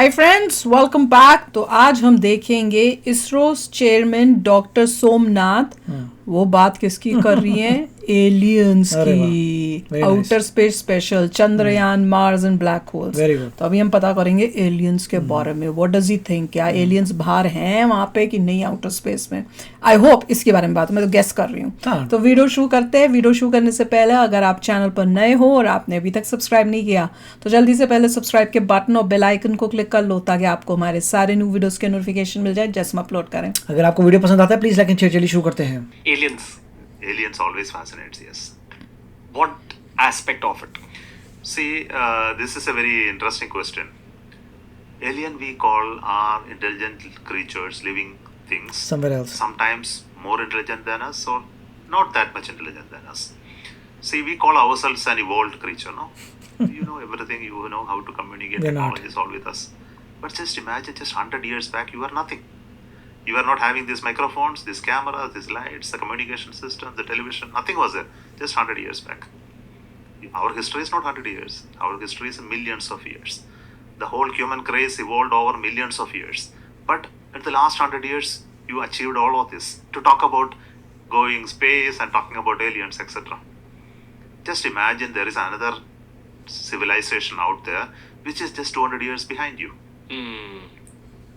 Hi friends, welcome back. तो आज हम देखेंगे इसरो चेयरमैन डॉक्टर सोमनाथ वो बात किसकी कर रही हैं? एलियंस अरे की। वाह, very outer nice. Space special, Chandrayaan, Mars and black holes. Very good. तो अभी हम पता करेंगे एलियंस के बारे में। What does he think? क्या एलियंस बाहर हैं वहाँ पे कि नहीं आउटर स्पेस में? आई होप इसके बारे में बात, मैं तो गेस कर रही हूँ। हाँ. तो वीडियो शुरू करते हैं। वीडियो शुरू करने से पहले अगर आप चैनल पर नए हो और आपने अभी तक सब्सक्राइब नहीं किया तो जल्दी से पहले सब्सक्राइब के बटन और बेल आइकन को क्लिक कर लो ताकि आपको हमारे सारे न्यू वीडियोस के नोटिफिकेशन मिल जाए जैसे हम अपलोड करें। अगर आपको वीडियो पसंद आता है प्लीज लाइक एंड शेयर। चलिए शुरू करते हैं. Aliens always fascinates, yes. What aspect of it? See, this is a very interesting question. Alien we call are intelligent creatures, living things. Somewhere else. Sometimes more intelligent than us or not that much intelligent than us. See, we call ourselves an evolved creature, no? You know everything, you know how to communicate, We're not. technology is all with us. But just imagine, just 100 years back, you were nothing. You are not having these microphones, these cameras, these lights, the communication system, the television. Nothing was there. Just 100 years back. Our history is not 100 years. Our history is millions of years. The whole human race evolved over millions of years. But in the last 100 years, you achieved all of this. To talk about going space and talking about aliens, etc. Just imagine there is another civilization out there which is just 200 years behind you.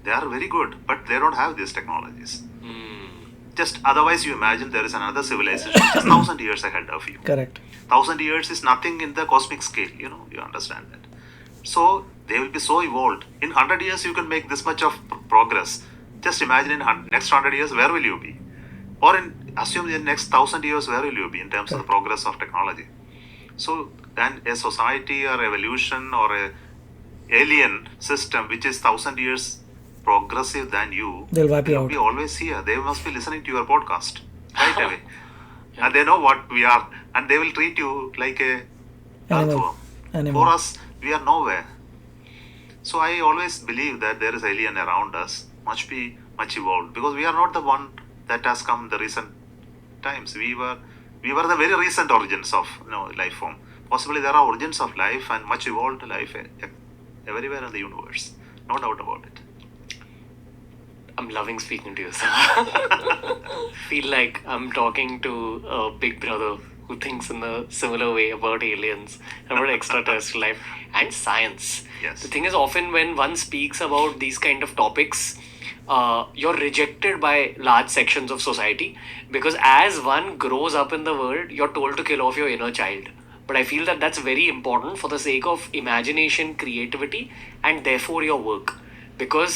They are very good, but they don't have these technologies. Just otherwise, you imagine there is another civilization which is 1,000 years ahead of you. Correct. 1,000 years is nothing in the cosmic scale, you understand that. So they will be so evolved. In 100 years, you can make this much of progress. Just imagine in next 100 years, where will you be? Or assume in next 1,000 years, where will you be in terms of the progress of technology? So then a society or evolution or a alien system which is 1,000 years progressive than you, They'll wipe you will out. be always here. They must be listening to your podcast right away. And they know what we are. And they will treat you like a Animal. earthworm. For us, we are nowhere. So I always believe that there is alien around us, must be much evolved. Because we are not the one that has come in the recent times. We were the very recent origins of life form. Possibly there are origins of life and much evolved life everywhere in the universe. No doubt about it. I'm loving speaking to you, sir. Feel like I'm talking to a big brother who thinks in a similar way about aliens, about extraterrestrial life, and science. Yes. The thing is, often when one speaks about these kind of topics, you're rejected by large sections of society because as one grows up in the world, you're told to kill off your inner child. But I feel that that's very important for the sake of imagination, creativity, and therefore your work. Because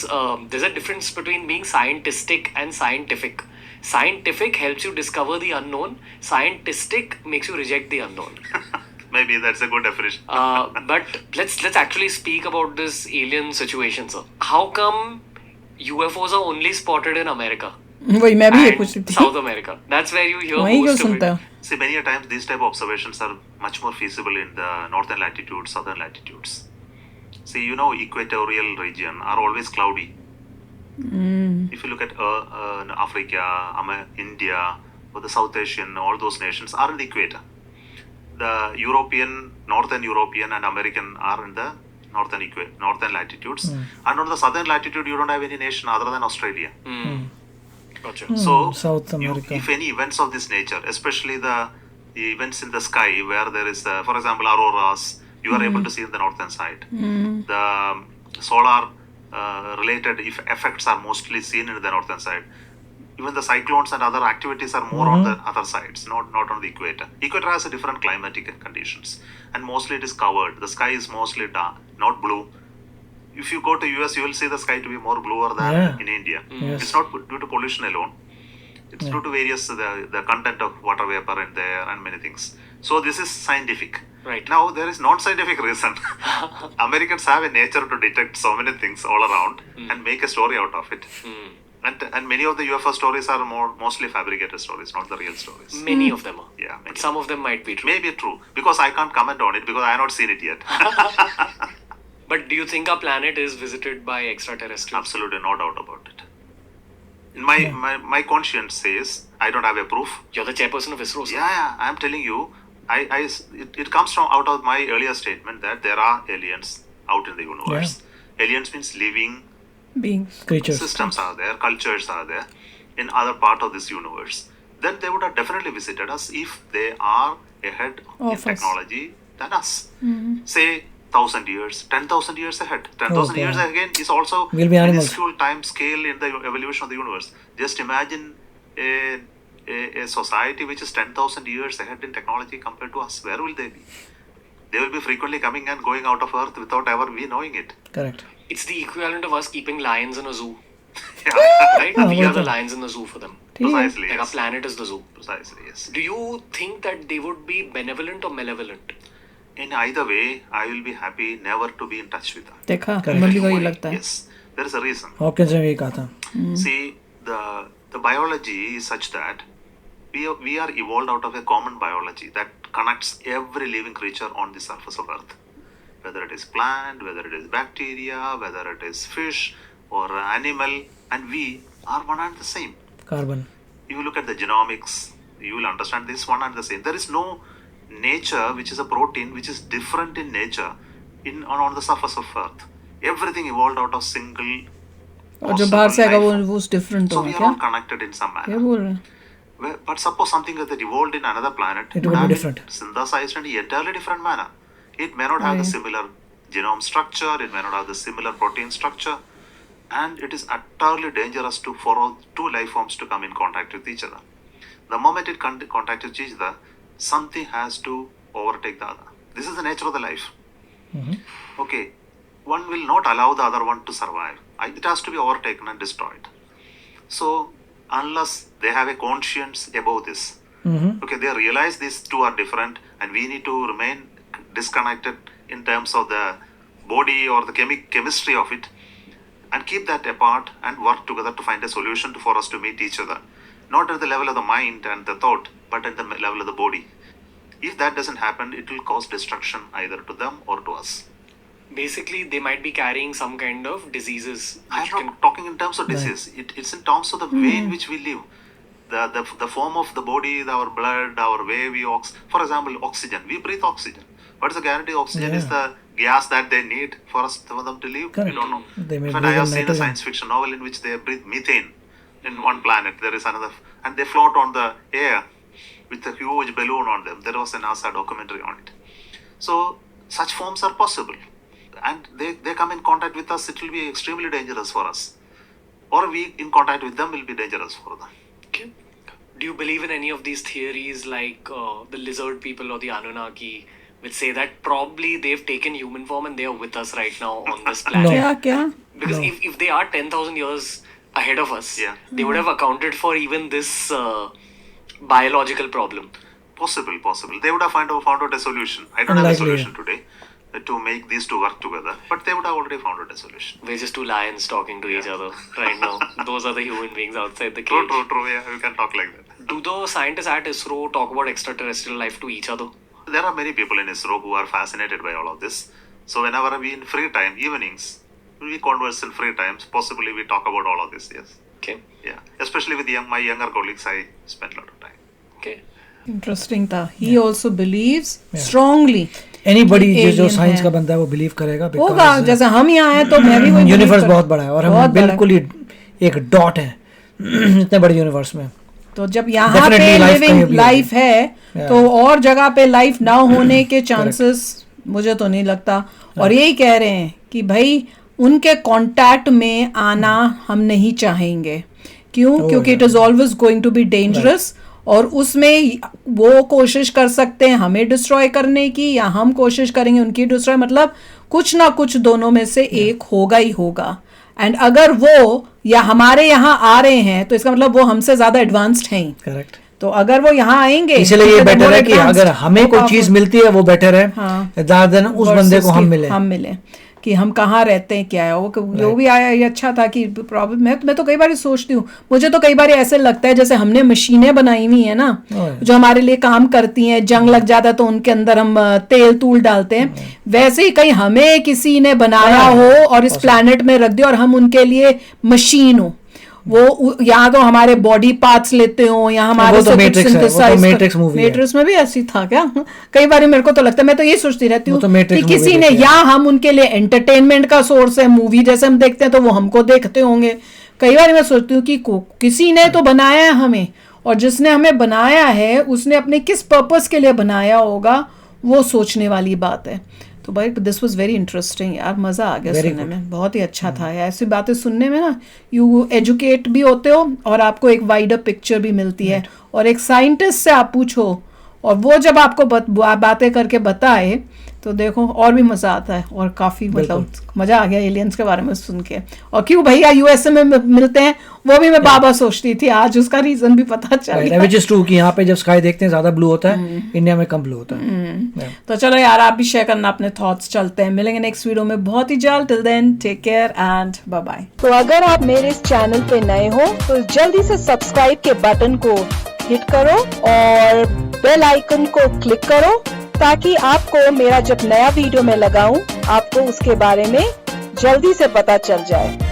there's a difference between being scientistic and scientific. Scientific helps you discover the unknown. Scientistic makes you reject the unknown. Maybe that's a good definition. But let's actually speak about this alien situation, sir. How come UFOs are only spotted in America? वही मैं भी ये And पूछ रही थी। South America. That's where you hear वही क्यों most of सुनते it. हो? See, many a times these type of observations are much more feasible in the northern latitudes, southern latitudes. See, equatorial region are always cloudy. If you look at Africa, India, or the South Asian, all those nations are in the equator. The northern European and American are in the northern latitudes. And on the southern latitude, you don't have any nation other than Australia. Gotcha. So, South America. if any events of this nature, especially the events in the sky where there is, for example, auroras, you are able to see in the northern side. The solar related effects are mostly seen in the northern side. Even the cyclones and other activities are more on the other sides, not on the equator. Equator has a different climatic conditions, and mostly it is covered. The sky is mostly dark, not blue. If you go to US, you will see the sky to be more bluer than in India. Yes. It's not due to pollution alone. It's due to various the content of water vapor in there and many things. So this is scientific. Right. Now there is non-scientific reason. Americans have a nature to detect so many things all around and make a story out of it. And many of the UFO stories are mostly fabricated stories, not the real stories. Many of them are. Yeah, many. But some of them might be true. Maybe true because I can't comment on it because I have not seen it yet. But do you think our planet is visited by extraterrestrials? Absolutely, no doubt about it. In my conscience says I don't have a proof. You're the chairperson of ISRO, sir. Yeah, I'm telling you, it comes from out of my earlier statement that there are aliens out in the universe. Aliens means living beings. Creatures. systems are there, cultures are there in other part of this universe. Then they would have definitely visited us if they are ahead Of in us. technology than us. Say 1,000 years, 10,000 years ahead. 10,000 Oh, years God. again is also We'll be animals. minuscule time scale in the evolution of the universe. Just imagine a society which is 10,000 years ahead in technology compared to us. Where will they be? They will be frequently coming and going out of Earth without ever we knowing it. Correct. It's the equivalent of us keeping lions in a zoo, Yeah, right? Oh, We well are the done. lions in the zoo for them. ठीक है. precisely. Like our Yes. planet is the zoo. Precisely, yes. Do you think that they would be benevolent or malevolent? In either way, I will be happy never to be in touch with them. देखा Correct. मुझे वही लगता है. Yes, there is a reason. Hawkins ने भी कहा था. See, the biology is such that we are evolved out of a common biology that connects every living creature on the surface of Earth. Whether it is plant, whether it is bacteria, whether it is fish or animal, and we are one and the same. Carbon. You look at the genomics, you will understand this one and the same. There is no nature which is a protein which is different in nature on the surface of Earth. Everything evolved out of single. और जो बाहर से आएगा possible वो different life. So होगा we are क्या? all connected in some क्या manner. बोल रहे हैं? But suppose something that evolved in another planet, It would be and different. synthesized in an entirely different manner. It may not have the Right. similar genome structure, it may not have the similar protein structure, and it is utterly dangerous for all two life forms to come in contact with each other. The moment it contact with each other, something has to overtake the other. This is the nature of the life. Okay, one will not allow the other one to survive. It has to be overtaken and destroyed. So, unless they have a conscience about this, okay, they realize these two are different and we need to remain disconnected in terms of the body or the chemistry of it, and keep that apart and work together to find a solution for us to meet each other. Not at the level of the mind and the thought, but at the level of the body. If that doesn't happen, it will cause destruction either to them or to us. Basically, they might be carrying some kind of diseases. I'm which not talking in terms of disease. It's in terms of the way in which we live. The form of the body, our blood, our way we for example, oxygen. We breathe oxygen. What is the guarantee oxygen is the gas that they need for them to live? Correct. We don't know. They may In fact, breathe I have in seen a nitrogen. science fiction novel in which they breathe methane. In one planet, there is another, and they float on the air with a huge balloon on them. There was a NASA documentary on it. So, such forms are possible. And they come in contact with us, it will be extremely dangerous for us. Or we in contact with them will be dangerous for them. Okay. Do you believe in any of these theories like the lizard people or the Anunnaki, which say that probably they've taken human form and they are with us right now on this planet? क्या क्या? Because if they are 10,000 years ahead of us, Yeah. they would have accounted for even this biological problem. Possible. They would have found out a solution. I don't have a Unlikely, solution today to make these two work together, but they would have already found out a solution. We're just two lions talking to each other right now. Those are the human beings outside the True. cage. Yeah, we can talk like that. Do the scientists at ISRO talk about extraterrestrial life to each other? There are many people in ISRO who are fascinated by all of this. So whenever we in free time, evenings, we converse in free times. Possibly we talk about all of this. Yes. Okay. Yeah. Especially with my younger colleagues, I spend a lot of time. Okay. Interesting था. He also believes strongly. Anybody जो alien science है. का बंदा है वो believe करेगा होगा. जैसे हम यहाँ हैं तो मैं भी वही यूनिवर्स believe बहुत कर- बड़ा है और हम बहुत बड़ा है. बिल्कुल ही एक डॉट है इतने बड़े यूनिवर्स में. तो जब यहाँ Definitely पे life लिविंग कहीं भी लाइफ है Yeah. तो और जगह पे लाइफ ना होने के चांसेस मुझे तो नहीं लगता. और यही कह रहे हैं कि भाई उनके कांटेक्ट में आना हम नहीं चाहेंगे. क्यों? क्योंकि it is always going to be dangerous. और उसमें वो कोशिश कर सकते हैं हमें डिस्ट्रॉय करने की या हम कोशिश करेंगे उनकी डिस्ट्रॉय. मतलब कुछ ना कुछ दोनों में से एक होगा ही होगा. एंड अगर वो या हमारे यहाँ आ रहे हैं तो इसका मतलब वो हमसे ज्यादा एडवांस्ड हैं. करेक्ट. तो अगर वो यहाँ आएंगे इसीलिए ये तो बेटर more है कि advanced, अगर हमें more कोई चीज powerful. मिलती है वो बेटर है हाँ. rather than उस बंदे को versus हम कि मिले. हम मिले कि हम कहाँ रहते हैं क्या है वो भी आया. ये अच्छा था कि प्रॉब्लम मैं तो कई बार सोचती हूँ. मुझे तो कई बार ऐसे लगता है जैसे हमने मशीनें बनाई हुई है ना जो हमारे लिए काम करती हैं. जंग लग जाता है तो उनके अंदर हम तेल तूल डालते हैं. वैसे ही कहीं हमें किसी ने बनाया हो और इस प्लैनेट में रख दिया और हम उनके लिए मशीन हो वो यहाँ तो हमारे बॉडी पार्ट्स लेते हो या हमारे वो तो से कुछ Matrix है, वो तो synthesize Matrix movie है। मैट्रिक्स में भी ऐसी था क्या? कई बार मेरे को तो लगता है, मैं तो ये सोचती रहती वो हूँ तो Matrix कि movie किसी ने, देखी है। या हम उनके लिए एंटरटेनमेंट का सोर्स है, मूवी जैसे हम देखते हैं तो वो हमको देखते होंगे। कई बार मैं सोचती हूँ कि किसी ने तो बनाया है हमें, और जिसने हमें बनाया है उसने अपने किस पर्पस के लिए बनाया होगा, वो सोचने वाली बात है। तो भाई दिस वाज वेरी इंटरेस्टिंग यार, मज़ा आ गया Very सुनने good. में, बहुत ही अच्छा था यार। ऐसी बातें सुनने में ना यू एजुकेट भी होते हो और आपको एक वाइडर पिक्चर भी मिलती है। और एक साइंटिस्ट से आप पूछो और वो जब आपको बातें करके बताए तो देखो और भी मज़ा आता है, और काफ़ी मतलब मज़ा आ गया एलियंस के बारे में सुन के। और क्यों भैया यूएसए में मिलते हैं वो भी मैं बाबा सोचती थी, आज उसका रीज़न भी पता चल गया। विच इज ट्रू कि यहाँ पे जब स्काई देखते हैं ज्यादा ब्लू होता है, इंडिया में कम ब्लू होता है। तो चलो यार, आप भी शेयर करना अपने थॉट्स। चलते हैं, मिलेंगे नेक्स्ट वीडियो में बहुत ही जल्द। Till then take care and bye bye. तो अगर आप मेरे इस चैनल पे नए हो तो जल्दी से सब्सक्राइब के बटन को हिट करो और बेल आइकन को क्लिक करो, ताकि आपको मेरा जब नया वीडियो मैं लगाऊं आपको उसके बारे में जल्दी से पता चल जाए।